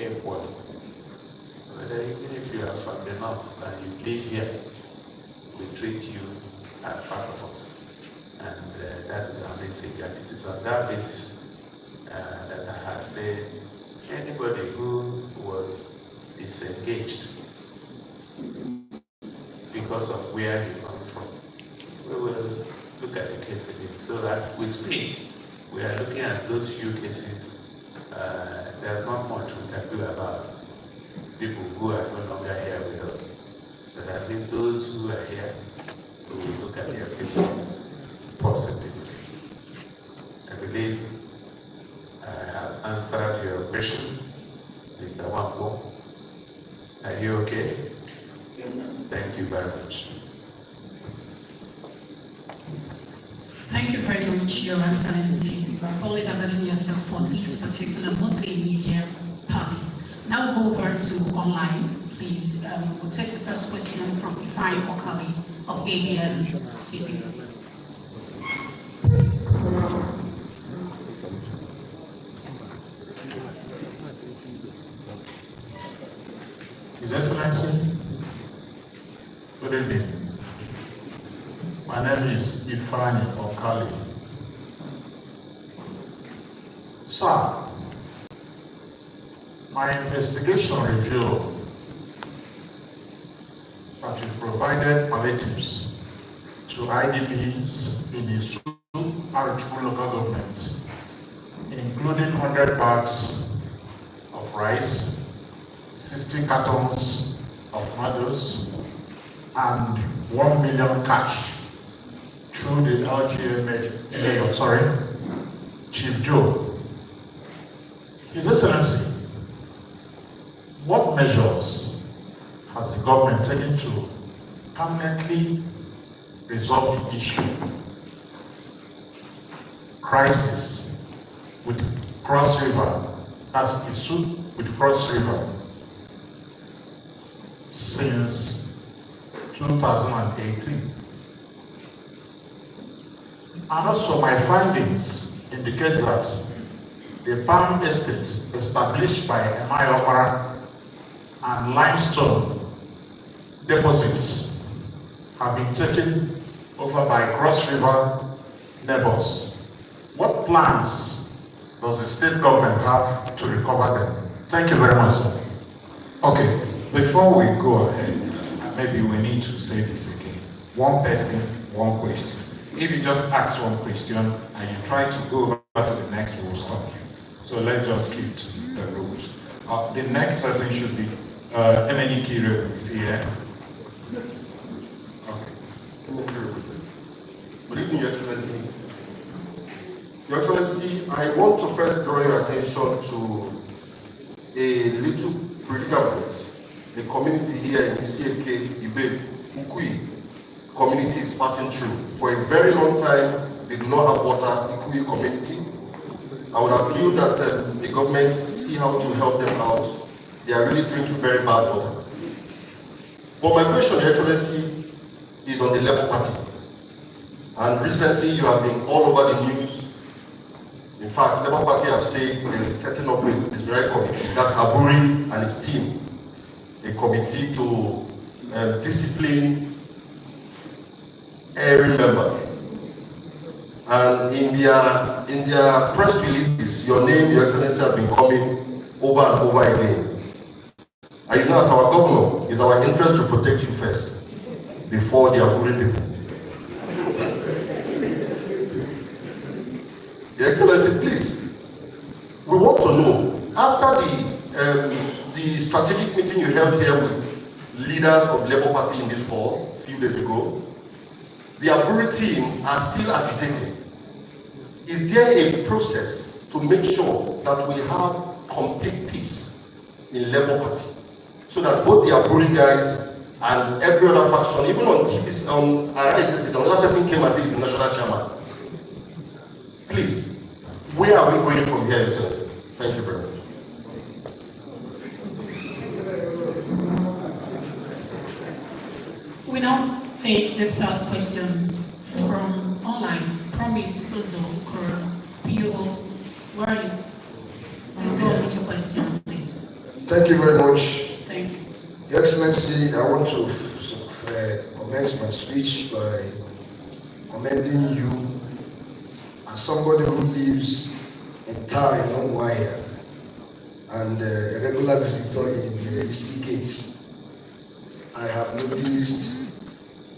airport. Whether even if you are from the north and you live here, we treat you as part of us. And that is our message. And it is on that basis that I have said anybody who was disengaged because of where he comes from, we will look at the case again. So as we speak, we are looking at those few cases. There's not much we can do about people who are no longer here with us. But I think those who are here, we will look at their cases positively. I believe I have answered your question, Mr. Wampo. Are you okay? Yes, sir. Thank you very much. Thank you very much, Your Excellency, for always availing yourself for this particular multimedia public. Now we'll go over to online, please. We'll take the first question from Ifeanyi Okali of ABN TV. His Excellency, good evening. My name is Ifeanyi Okali. Sir, my investigation revealed that you provided palliatives to IDPs in the Arrears local government, including 100 bags of rice, 60 cartons of tomatoes, and 1 million cash through the LGA mayor, Chief Joe. His Excellency, what measures has the government taken to permanently resolve the issue? Crisis with Cross River, as issue with Cross River since 2018. And also my findings indicate that the palm estates established by M.I. Opera and limestone deposits have been taken over by Cross River neighbors. What plans does the state government have to recover them? Thank you very much, sir. Okay, before we go ahead, maybe we need to say this again. One person, one question. If you just ask one question and you try to go over to the next, we'll stop you. So let's just keep to the rules. The next person should be Emeni Kiro. Is he here? Okay. Good evening, Your Excellency. Your Excellency, I want to first draw your attention to a little predicament the community here in CK Ibe Ukui community is passing through. For a very long time, they do not have water, Ukui community. I would appeal that the government see how to help them out. They are really drinking very bad water. But my question, Your Excellency, is on the Labour Party. And recently you have been all over the news. In fact, Labour Party have said they are setting up with this very committee. That's Haburi and his team. A committee to discipline erring members. And in their press releases, your name, Your Excellency, has been coming over and over again. And you know, as our governor, it's our interest to protect you first, before the Haburi people. Your Excellency, please, we want to know, after the strategic meeting you held here with leaders of the Labour Party in this hall a few days ago, the Haburi team are still agitating. Is there a process to make sure that we have complete peace in Labour Party, so that both the Haburi guys and every other faction, even on TV, another person came and said he's the national chairman. Please, where are we going from here, Excellency? Thank you very much. We now take the third question from online. Promise Ozo or PO. Where are you? Let's go with your question, please. Thank you very much. Thank you. Your Excellency, I want to commence my speech by commending you as somebody who lives in town in Onwaya and a regular visitor in the EC Gate. I have noticed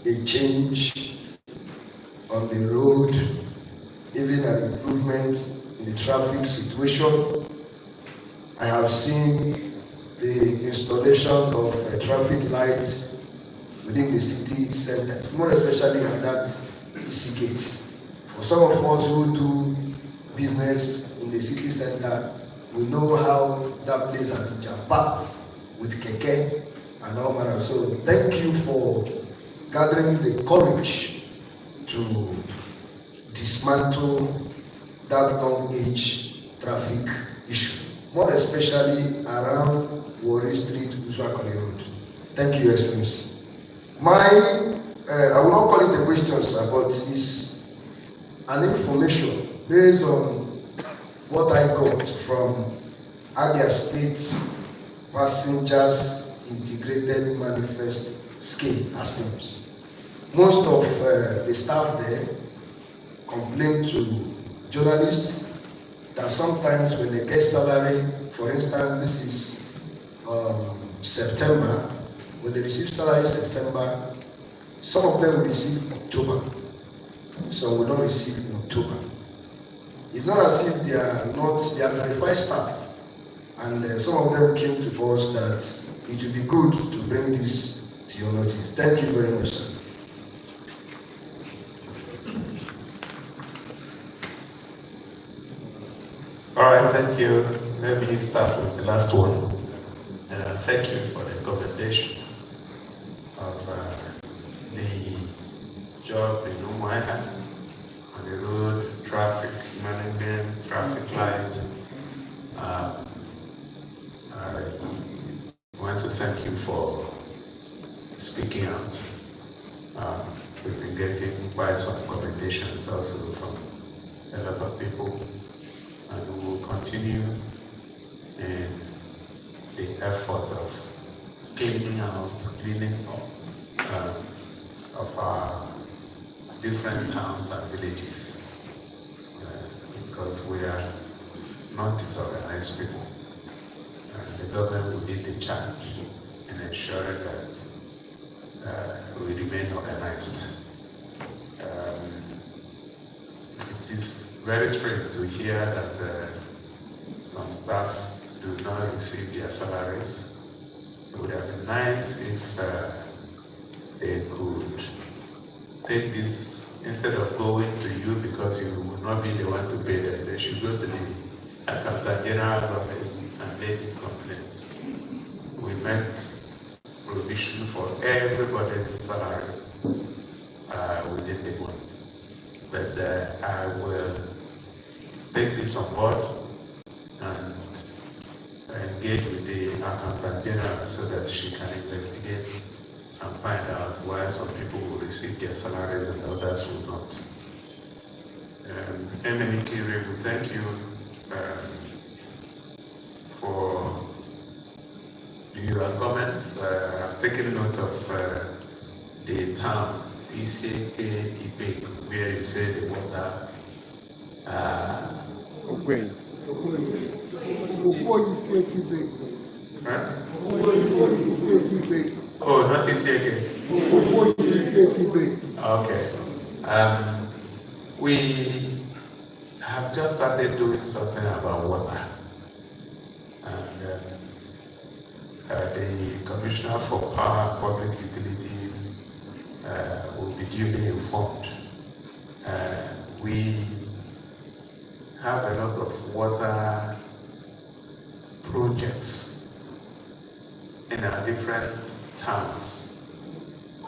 a change on the road, even an improvement in the traffic situation. I have seen the installation of traffic lights within the city center, more especially at that EC Gate. For some of us who do business in the city center, we know how that place has been jam-packed with keke and all manner. So thank you for gathering the courage to dismantle that long-age traffic issue, more especially around Warri Street, Uzuakoli Road. Thank you, Excellency. I will not call it a question, sir, but it's an information based on what I got from Abia State Passengers Integrated Manifest Scheme, ASPIMS. Most of the staff there complain to journalists that sometimes when they get salary, for instance, this is September, when they receive salary in September, some of them will receive October, some will not receive in October. It's not as if they are verified staff, and some of them came to us that it would be good to bring this to your notice. Thank you very much, sir. All right, thank you. Let me start with the last one. Thank you for the commendation of the job in Umuahia on the road, traffic management, traffic light. I want to thank you for speaking out. We've been getting quite some commendations also from a lot of people, and we will continue in the effort of cleaning up of our different towns and villages, because we are not disorganized people. The government will lead the charge in ensuring that we remain organized. It is very strange to hear that some staff do not receive their salaries. It would have been nice if they could take this, instead of going to you because you would not be the one to pay them, they should go to the Accountant General's office and make these complaints. We make provision for everybody's salary within the month. But I will take this on board and engage with the Accountant General so that she can investigate and find out why some people will receive their salaries and others will not. Emenike, we thank you for your comments. I've taken note of the term kepukepu, where you say the water. Okay. Right? Oh, not kepukepu. Okay. We have just started doing something about water. And the Commissioner for Power, Public Utilities will be duly informed. We have a lot of water projects in our different towns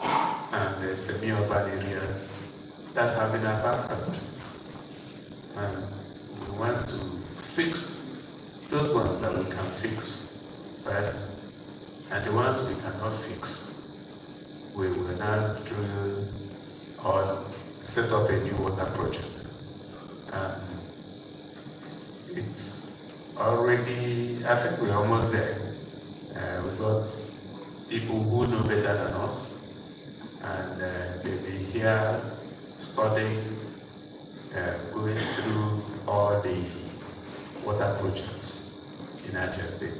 and semi-urban areas that have been abandoned. And we want to fix those ones that we can fix first, and the ones we cannot fix, we will now drill or set up a new water project. It's already, I think we're almost there. We got people who know better than us, and they'll be here studying, going through all the water projects in Niger State.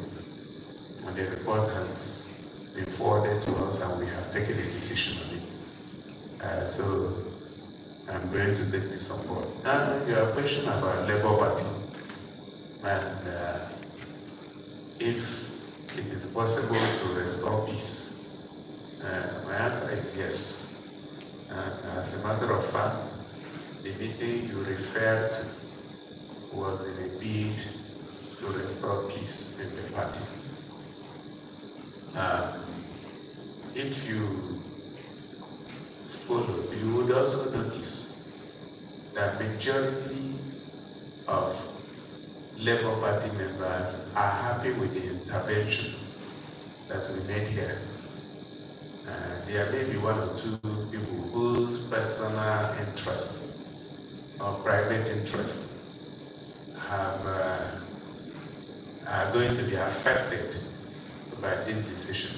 And the report has been forwarded to us, and we have taken a decision on it. So I'm going to take this on board. Now, your question about Labour Party, and if it is possible to restore peace, my answer is yes. As a matter of fact, the meeting you referred to was in a bid to restore peace in the party. If you follow, you would also notice that majority of Labour Party members are happy with the intervention that we made here. There may be one or two people whose personal interest or private interest are going to be affected by this decision.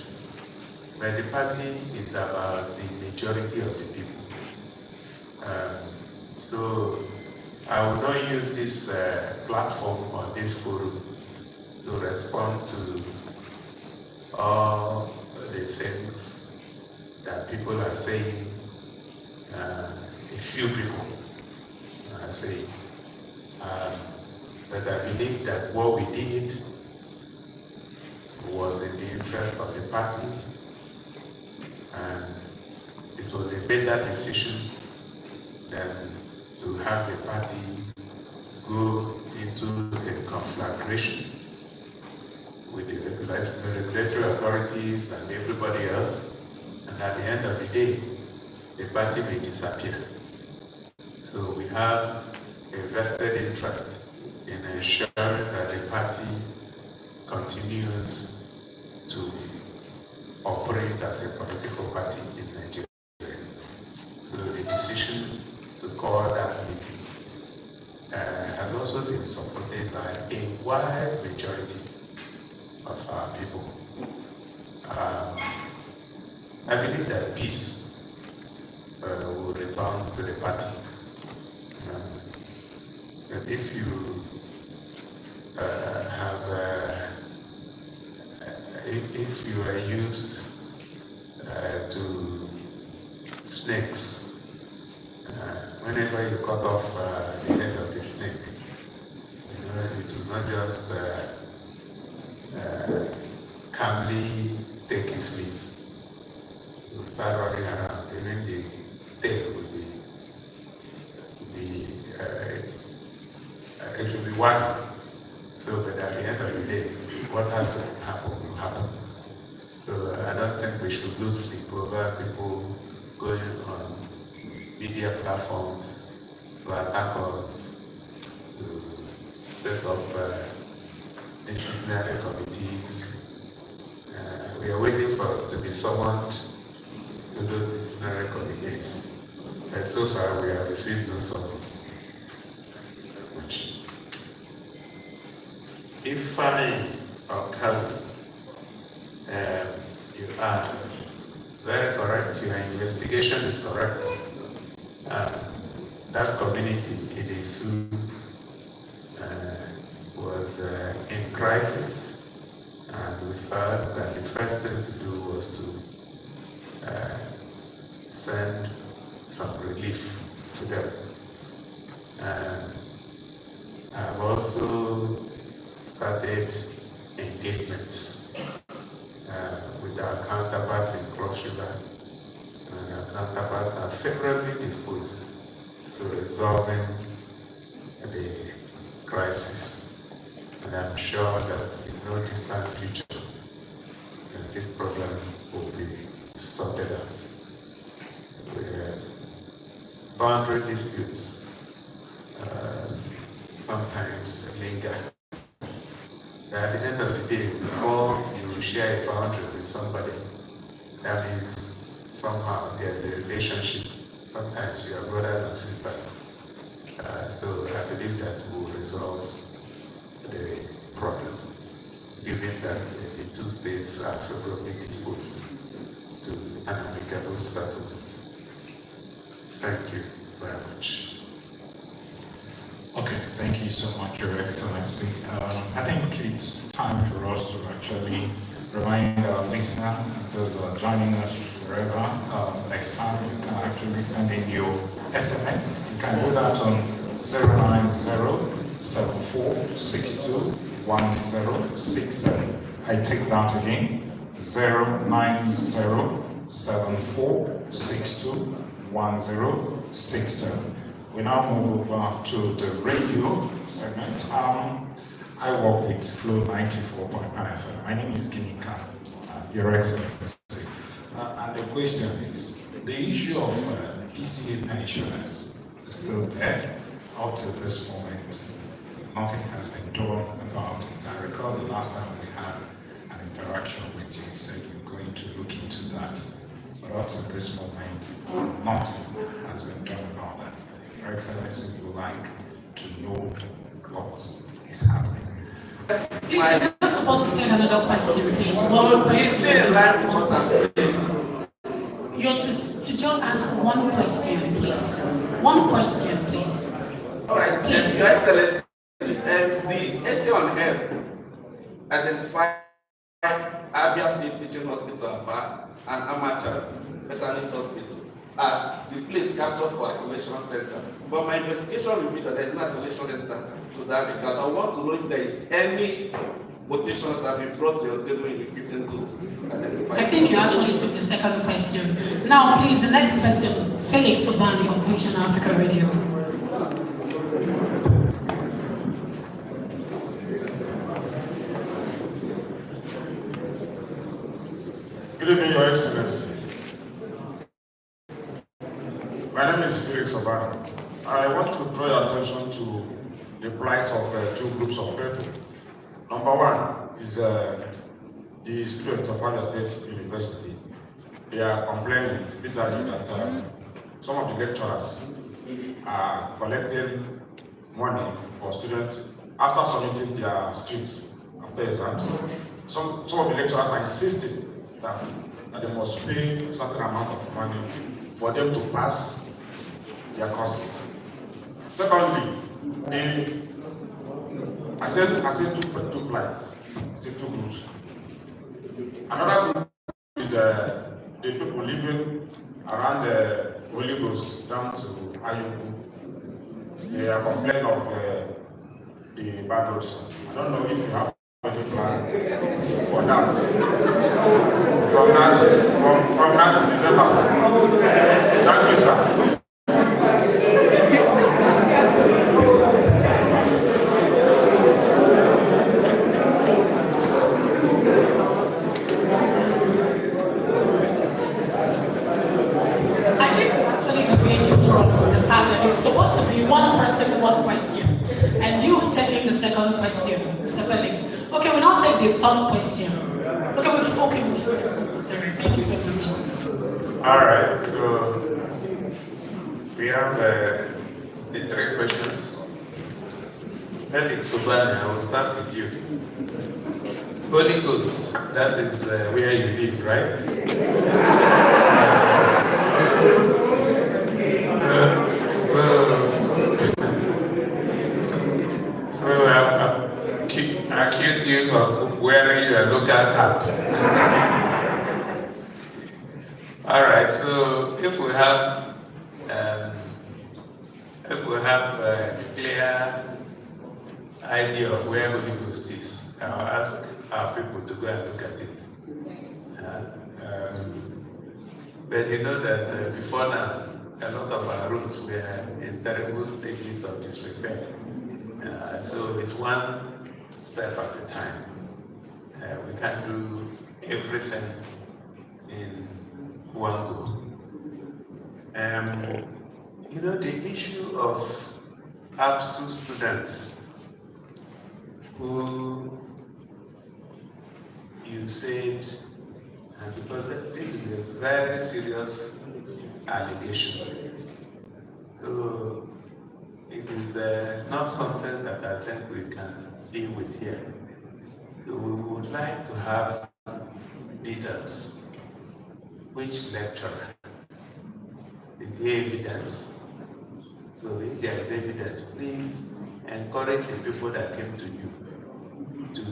But the party is about the majority of the people. So I will not use this platform or this forum to respond to all the things that people are saying, a few people are saying. But I believe that what we did was in the interest of the party, and it was a better decision than to have the party go into a conflagration with the regulatory authorities and everybody else, and at the end of the day, the party may disappear. So we have a vested interest in ensuring that the party continues to operate as a political party in Nigeria. So the decision to call that meeting has also been supported by a wide majority of our people. I believe that peace will return to the party. But if you if you are used to snakes, whenever you cut off the head of the snake, it will not just calmly take its leave. It will start running around, even the tail will be it will be wagging. So that at the end of the day, what has to happen will happen. So I don't think we should lose sleep over people going on media platforms to attack us, to set up disciplinary committees. We are waiting to be summoned to those disciplinary committees. And so far we have received no summons. If I or Calvin, you are very correct, your investigation is correct. That community in the Sioux was in crisis, and we felt that the first thing to do was to send some relief to them. I've also started engagements with our counterparts in Cross River, and our counterparts are favorably disposed to resolving the crisis. And I'm sure that in no distant future, this problem will be sorted out. Boundary disputes sometimes linger. At the end of the day, before you share a boundary with somebody, that means somehow there's a relationship. Sometimes you are brothers and sisters. So I believe that will resolve the problem, given that the two states are favorably disposed to an amicable settlement. Thank you very much. Okay, thank you so much, Your Excellency. I think it's time for us to actually remind our listener and those who are joining us forever. Next time, you can actually send in your SMS. You can do that on 090-7462-1067. I take that again, 090-7462-1067. We now move over to the radio segment. I work with Flow 94.9 FM. My name is Ginika, Your Excellency. And the question is, the issue of PCA pensioners is still there. Up to this moment, nothing has been done about it. I recall the last time we had an interaction with you, you said you're going to look into that. But up to this moment, nothing has been done about that. Your Excellency, we would like to know what is happening. Please, you're not supposed to take another question, please. One question. You're to just ask one question, please. One question, please. All right, please. Your Excellency, the essay on health identified Abia State Teaching Hospital Aba and Amateur Specialist Hospital as the place captured for isolation center. But my investigation revealed that there is no isolation center to that regard. I want to know if there is any quotation that have been brought to your table in repeating those identified. I think you actually took the second question. Now, please, the next person, Felix Obani of Vision Africa Radio. Good evening, Your Excellency. My name is Felix Obani. I want to draw your attention to the plight of two groups of people. Number one is the students of Abia State University. They are complaining bitterly that some of the lecturers are collecting money for students after submitting their scripts after exams. Some of the lecturers are insisting that they must pay a certain amount of money for them to pass their courses. Secondly, I said two plights, I said two groups. Another group is the people living around the Holy Ghost down to Ayuku. They are complaining of the bad roads. I don't know if you have any plan for that. From that to December, sir. Thank you, sir. It's supposed to be one person, one question. And you've taken the second question, Mr. Felix. Okay, we'll now take the third question. Okay, sorry, thank you so much. All right, so we have the three questions. Felix Obani, I will start with you. Holy Ghost, that is where you live, right? So I accuse you of wearing your local cap. All right. So if we have a clear idea of where Holy Ghost is, I'll ask our people to go and look at it. But you know that before now, a lot of our roads were in terrible stages of disrepair. So it's one step at a time. We can't do everything in one go. You know, the issue of ABSU students who you said, and because this is a very serious allegation. So it is not something that I think we can deal with here. we would like to have details. Which lecturer? Is there evidence? So if there is evidence, please encourage the people that came to you to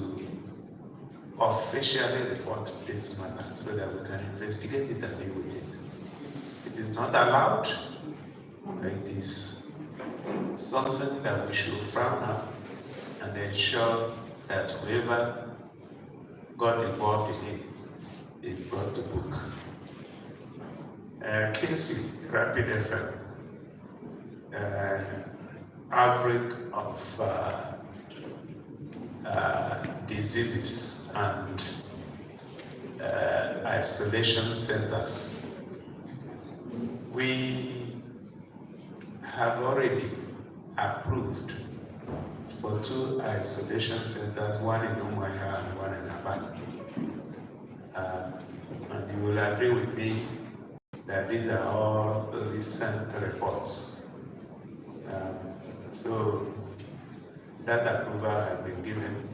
officially report this matter so that we can investigate it and deal with it. It is not allowed. It is something that we should frown at and ensure that whoever got involved in it is brought to book. Kingsley, Rapid FM, outbreak of diseases and isolation centers. We have already approved for 2 isolation centers, one in Umuahia and one in Aba. And you will agree with me that these are all recent reports. So that approval has been given,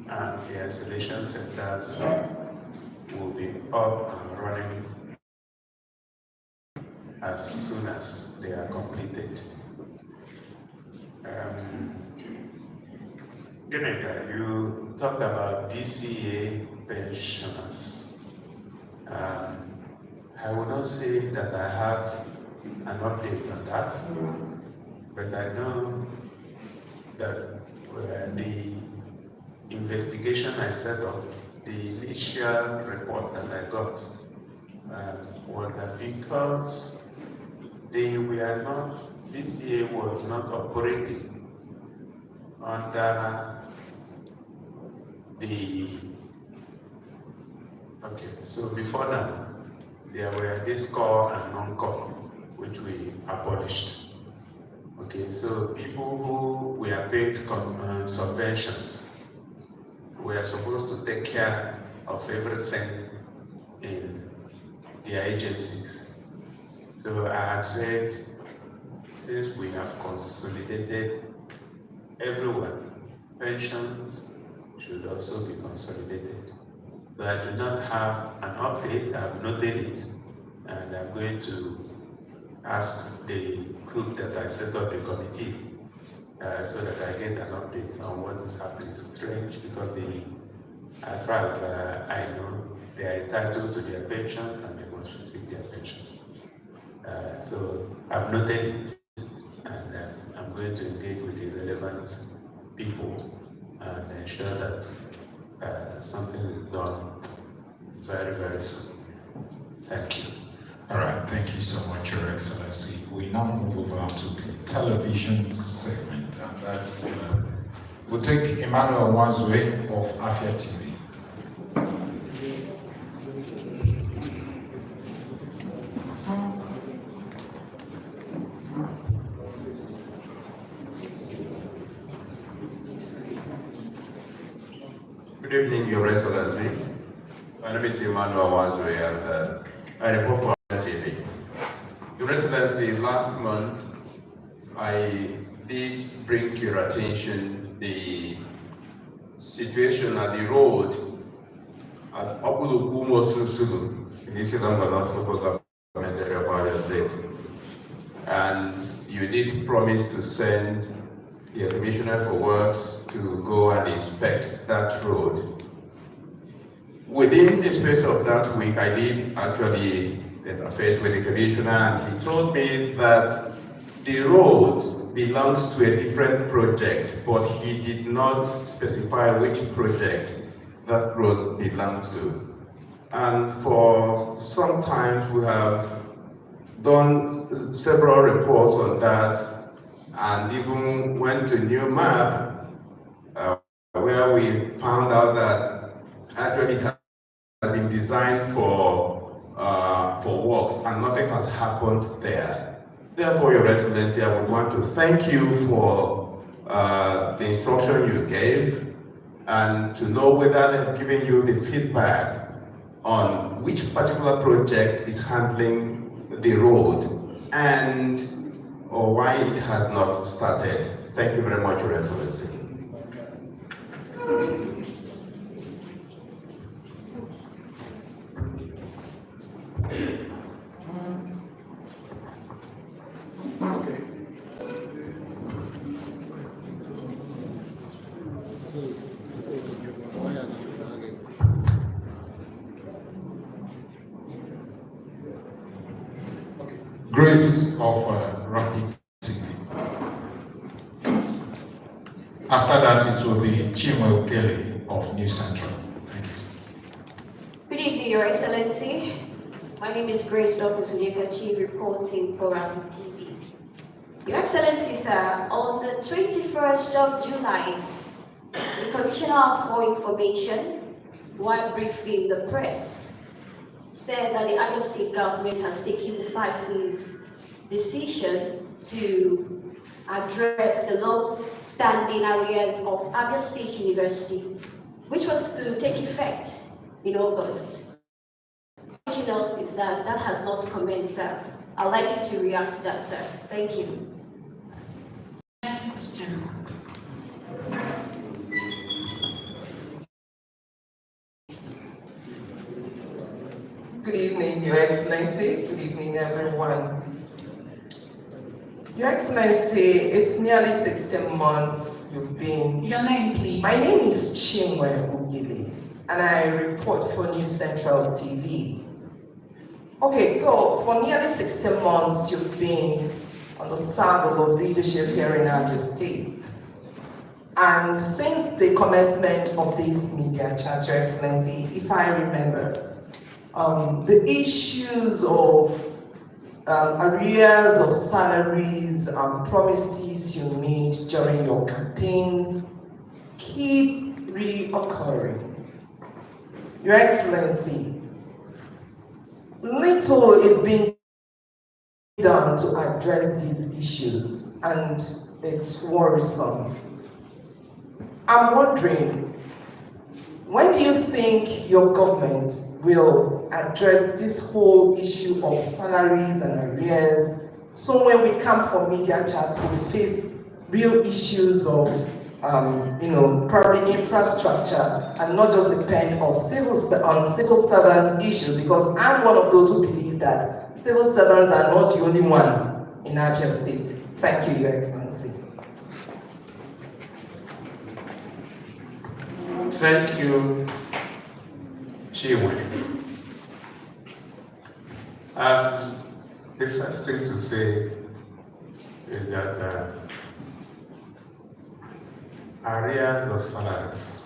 and the isolation centers will be up and running as soon as they are completed. Geneta, you talked about BCA pensioners. I will not say that I have an update on that, but I know that the investigation I set up, the initial report that I got was that because they were not, BCA was not operating under the, okay, so before now, there were this core and non-core, which we abolished. Okay, so people who were paid subventions were supposed to take care of everything in their agencies. So I have said, since we have consolidated everyone, pensions should also be consolidated. So I do not have an update. I've noted it, and I'm going to ask the group that I set up the committee so that I get an update on what is happening. It's strange because as far as I know, they are entitled to their pensions and they must receive their pensions. So I've noted it, and I'm going to engage with the relevant people and ensure that something is done very, very soon. Thank you. All right, thank you so much, Your Excellency. We now move over to the television segment, and that will take Emmanuel Wazwe of Afia TV. Good evening, Your Excellency. My name is Emmanuel Wazwe, and I report for TV. Your Excellency, last month I did bring to your attention the situation at the road at Okulukumo Susulu in the Eastern Local Government area of Abia State. And you did promise to send the Commissioner for Works to go and inspect that road. Within the space of that week, I did actually face with the Commissioner, and he told me that the road belongs to a different project, but he did not specify which project that road belongs to. And for some time, we have done several reports on that, and even went to New Map, where we found out that actually it had been designed for works, and nothing has happened there. Therefore, Your Excellency, I would want to thank you for the instruction you gave, and to know whether they've given you the feedback on which particular project is handling the road, and or why it has not started. Thank you very much, Your Excellency. Grace of Rapid City. After that, it will be Chinwe Ukele of New Central. Thank you. Good evening, Your Excellency. My name is Grace Dr. Zunyekachi, reporting for Rapid TV. Your Excellency, sir, on the 21st of July, the Commissioner for Information, while briefing the press, said that the Abia State government has taken decisive decision to address the long-standing arrears of Abia State University, which was to take effect in August. What else is that has not commenced, sir. I'd like you to react to that, sir. Thank you. Next question. Good evening, Your Excellency. Good evening, everyone. Your Excellency, it's nearly 16 months you've been. Your name, please. My name is Chinwe Ukele, and I report for New Central TV. Okay, so for nearly 16 months you've been on the saddle of leadership here in Abia State. And since the commencement of this media chat, Your Excellency, if I remember, the issues of arrears of salaries and promises you made during your campaigns keep reoccurring. Your Excellency, little is being done to address these issues, and it's worrisome. I'm wondering, when do you think your government will address this whole issue of salaries and arrears, so when we come for media chats, we face real issues of probably infrastructure, and not just depend on civil servants issues, because I'm one of those who believe that civil servants are not the only ones in Abia State. Thank you, Your Excellency. Thank you, Chinwe. The first thing to say is that arrears of salaries,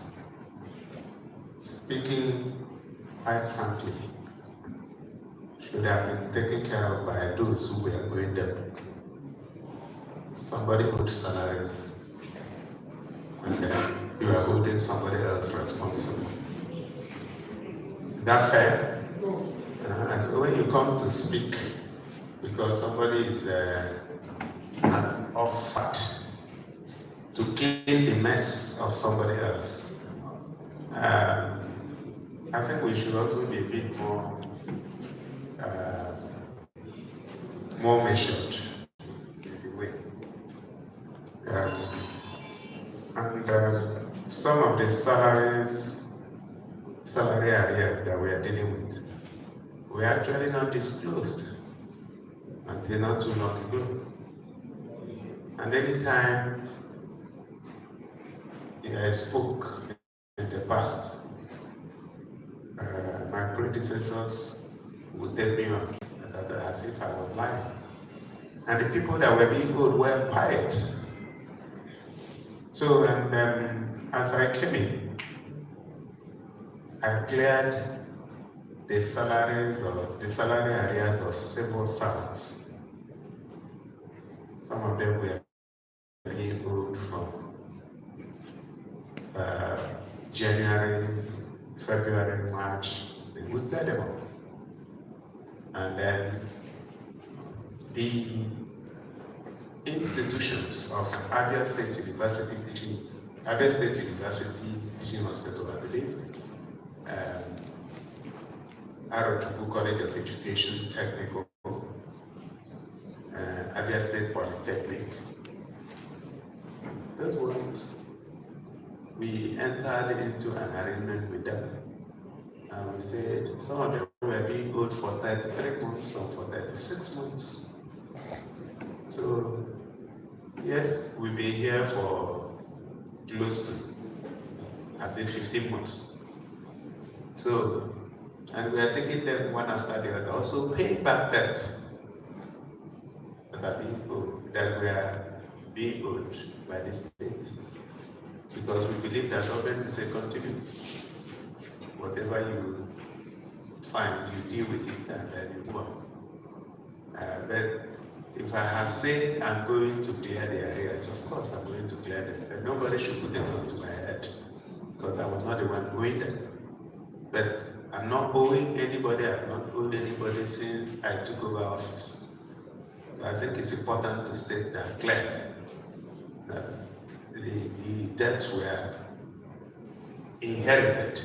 speaking quite frankly, should have been taken care of by those who were going there. Somebody put salaries, and then you are holding somebody else responsible. Is that fair? So when you come to speak, because somebody has offered to clean the mess of somebody else, I think we should also be a bit more measured in the way. Some of the salary areas that we are dealing with, were actually not disclosed until not too long ago. And anytime I spoke in the past, my predecessors would tell me on as if I was lying. And the people that were being good were quiet. So, as I came in, I cleared the salary areas of civil servants. Some of them were being owed from January, February, March. They would pay them all. And then the institutions of Abia State University Teaching Hospital, I believe, Arotubu College of Education, Technical, Abia State Polytechnic. Those ones, we entered into an arrangement with them. And we said some of them were being owed for 33 months, some for 36 months. So, yes, we've been here for close to at least 15 months. So, and we are taking them one after the other, also paying back debt. that are being owed, that we are being owed by the state. Because we believe that government is a continuum. Whatever you find, you deal with it and then you move on. But if I have said I'm going to clear the arrears, of course I'm going to clear them. But nobody should put a gun to my head because I was not the one owing them. But I'm not owing anybody, I've not owed anybody since I took over office. I think it's important to state that clearly, that the debts were inherited.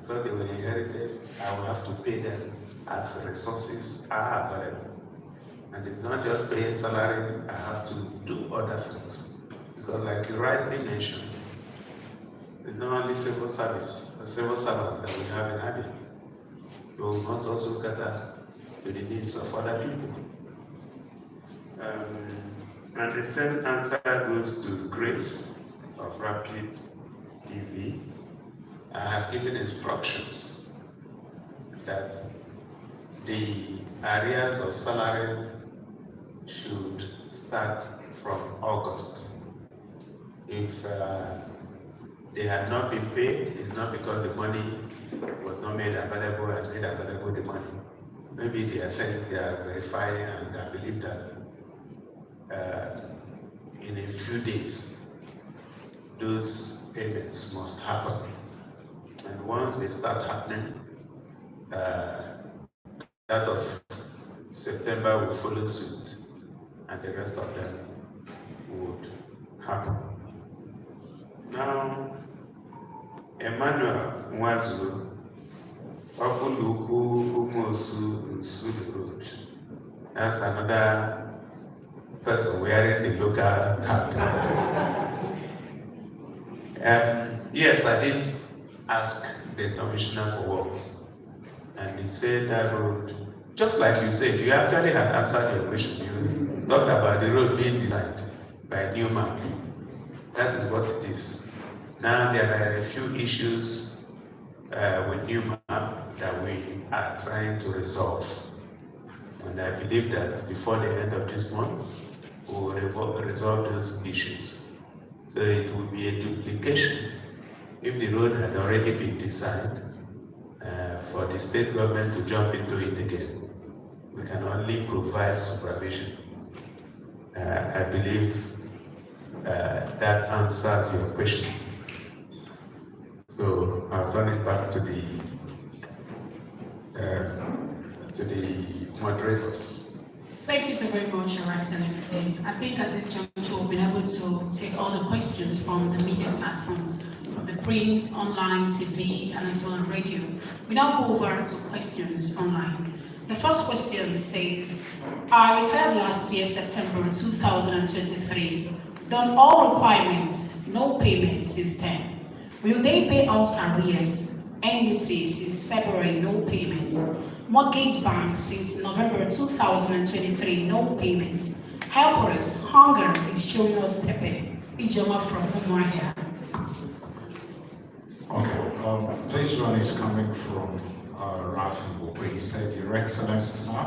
Because they were inherited, I will have to pay them as resources are available. And it's not just paying salaries, I have to do other things. Because like you rightly mentioned, it's not only civil service, the civil servants that we have in Abia. But we must also look at the needs of other people. And the same answer goes to Grace of Rapid TV. I have given instructions that the arrears of salaries should start from August. If they had not been paid, it's not because the money was not made available and made available the money. Maybe they are saying they are verifying, and I believe that in a few days, those payments must happen. And once they start happening, that of September will follow suit, and the rest of them would happen. Now, Emmanuel Nwazu, Okuluku Umosu Nsud Road. That's another person wearing the local cap. Yes, I did ask the Commissioner for Works, and he said that road, just like you said, you actually had answered your question. You talked about the road being designed by Newman. That is what it is. Now there are a few issues with Newman that we are trying to resolve. And I believe that before the end of this month, we will resolve those issues. So it would be a duplication if the road had already been designed for the state government to jump into it again. We can only provide supervision. I believe that answers your question. So I'll turn it back to the moderators. Thank you so very much, Your Excellency. I think at this juncture we've been able to take all the questions from the media platforms, from the print, online, TV, and as well as radio. We now go over to questions online. The first question says, I retired last year, September 2023. Done all requirements, no payment since then. Will they pay us arrears? NUT since February, no payment. Mortgage bank since November 2023, no payment. Helpers, hunger is showing us Pepe. Ijoma from Umuahia. Okay, this one is coming from Rafi, where he said, Your Excellency, sir,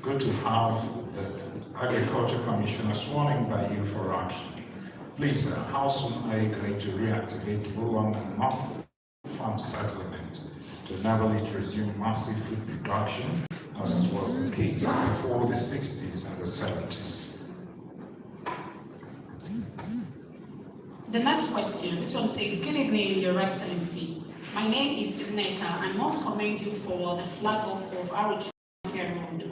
good to have the Agriculture Commissioner sworn in by you for action. Please, sir, how soon are you going to reactivate Ruwan and North Farm Settlement to enable it to resume massive food production, as was the case before the 60s and the 70s? The next question, this one says, Good evening, Your Excellency. My name is Nneka. I must commend you for the flag off of our Road.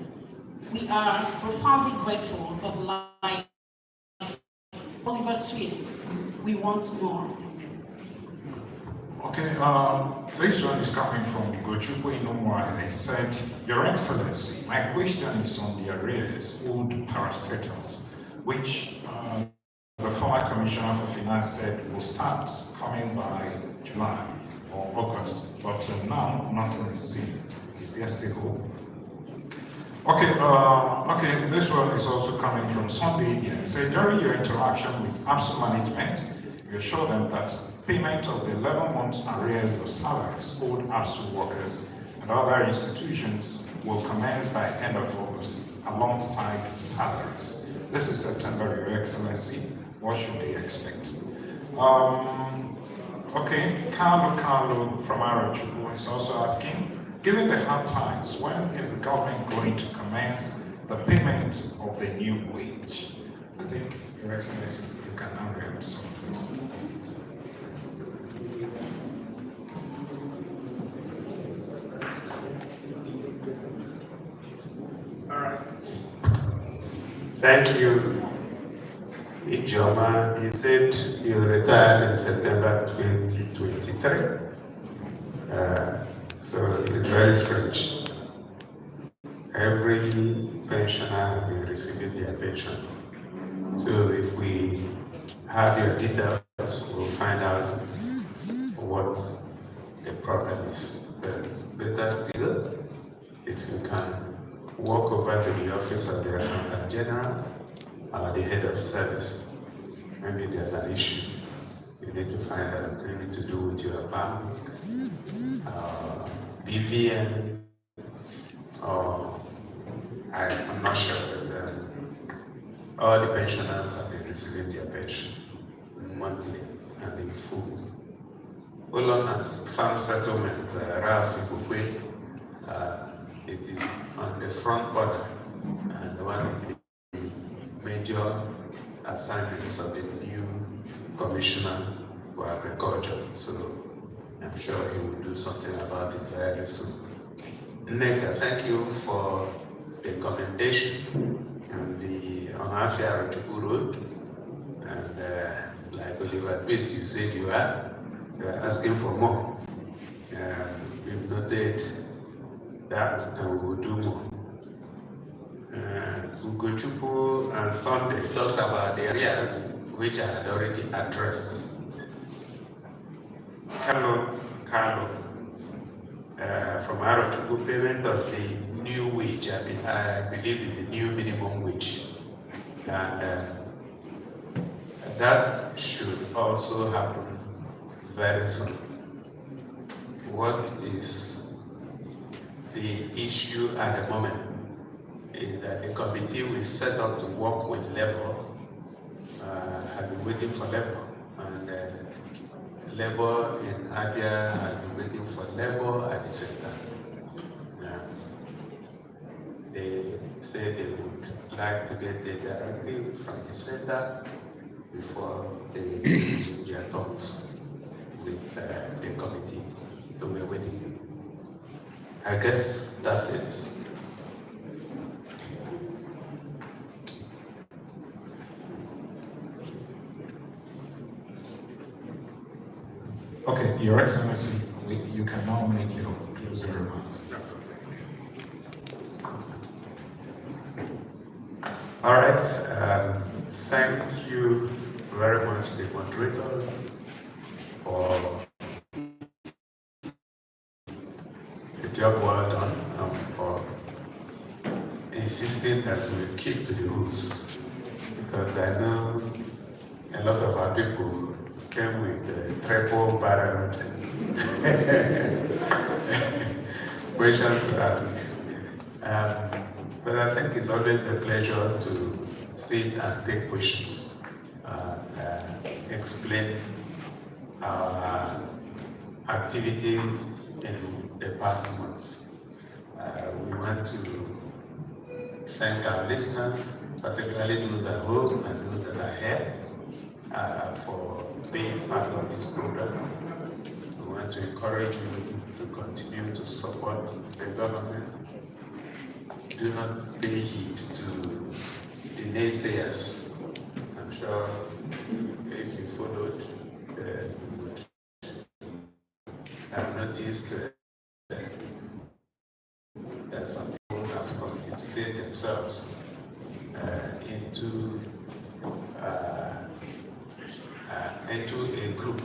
We are profoundly grateful, but like Oliver Twist, we want more. Okay, this one is coming from Gochukwu Inumwa. He said, Your Excellency, my question is on the arrears owed parastatals, which the former Commissioner for Finance said will start coming by July or August, but now nothing is seen. Is there still hope? Okay, this one is also coming from Sunday Indian. He said, during your interaction with APSU management, you assured them that payment of the 11 months arrears of salaries owed APSU workers and other institutions will commence by end of August. alongside salaries. This is September, Your Excellency. What should they expect? Okay, Carlo from Arachuku is also asking, given the hard times, when is the government going to commence the payment of the new wage? I think, Your Excellency, you can now react to some of this. All right. Thank you, Ijoma. You said you retired in September 2023. So it's very strange. Every pensioner has been receiving their pension. So if we have your details, we'll find out what the problem is. But better still, if you can walk over to the office of the Accountant General or the head of service, maybe there's an issue. You need to find out, maybe to do with your bank, BVN, or I'm not sure, but all the pensioners have been receiving their pension monthly and in full. Olona's farm settlement, Ralph Ibukwe, it is on the front border, and one of the major assignments of the new commissioner for agriculture. So I'm sure he will do something about it very soon. Neka, thank you for the commendation on the Afia Rotuku Road. And like Oliver Twist, you said you are asking for more. We've noted that and we will do more. Ugochukwu and Sunday talked about the areas which I had already addressed. Carlo, from Arochukwu, payment of the new wage, I believe in the new minimum wage. And that should also happen very soon. What is the issue at the moment is that the committee we set up to work with Labour have been waiting for Labour, and Labour in Abia has been waiting for Labour at the center. They say they would like to get the directive from the center before they resume their talks with the committee. So we're waiting. I guess that's it. Okay, Your Excellency, you can now make your closing remarks. All right. Thank you very much, the moderators, for the job well done and for insisting that we keep to the rules. Because I know a lot of our people came with triple barreled questions to ask. But I think it's always a pleasure to sit and take questions, explain our activities in the past month. We want to thank our listeners, particularly those at home and those that are here, for being part of this program. We want to encourage you to continue to support the government. Do not pay heed to the naysayers. I'm sure if you followed, you would have noticed that some people have constituted themselves into a group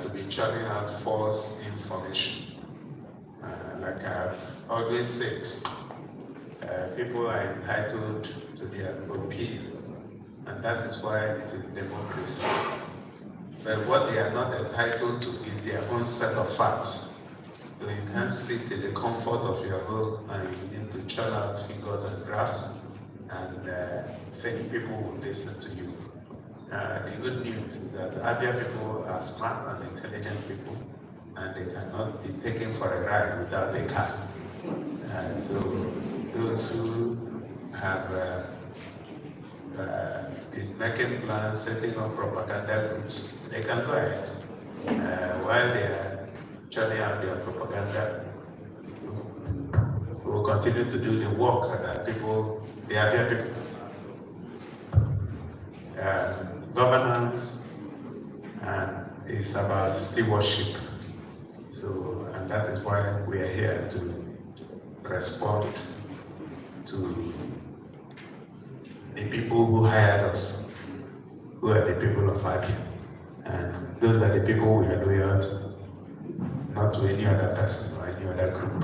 to be churning out false information. Like I've always said, people are entitled to their opinion, and that is why it is democracy. But what they are not entitled to is their own set of facts. So you can't sit in the comfort of your home and you need to churn out figures and graphs and think people will listen to you. The good news is that Abia people are smart and intelligent people, and they cannot be taken for a ride without a car. So those who have been making plans, setting up propaganda groups, they can go ahead. While they are churning out their propaganda, we will continue to do the work that people, the Abia people. Governance and is about stewardship. So, and that is why we are here to respond to the people who hired us, who are the people of Abia. And those are the people we are loyal to, not to any other person or any other group.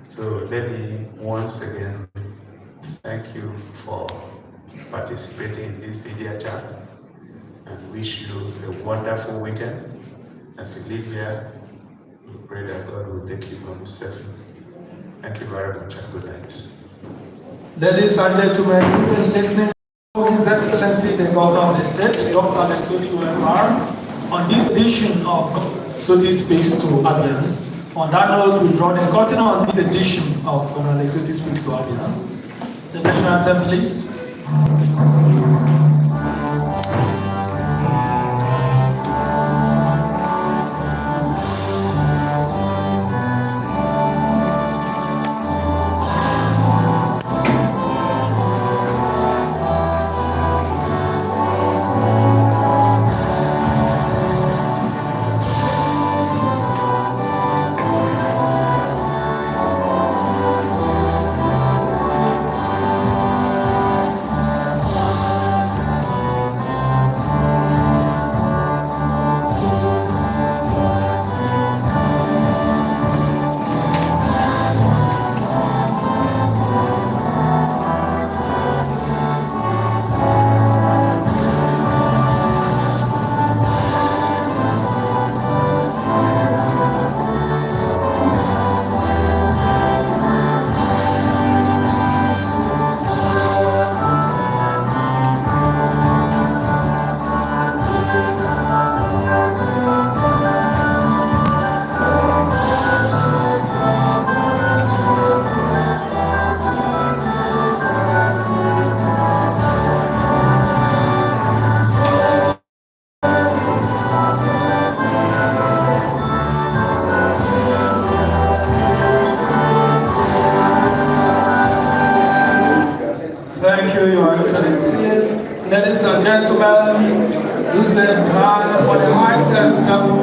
So let me once again thank you for participating in this media chat and wish you a wonderful weekend. As you live here, we pray that God will take you home safely. Thank you very much and good night. Ladies and gentlemen, you've been listening to His Excellency the Governor of the State, Dr. Lesotho UFR, on this edition of Lesotho Speaks to Abians. On that note, we draw the curtain on this edition of Governor Lesotho Speaks to Abians. The national anthem, please. Thank you, Your Excellency. Ladies and gentlemen, use the plan for the item 7.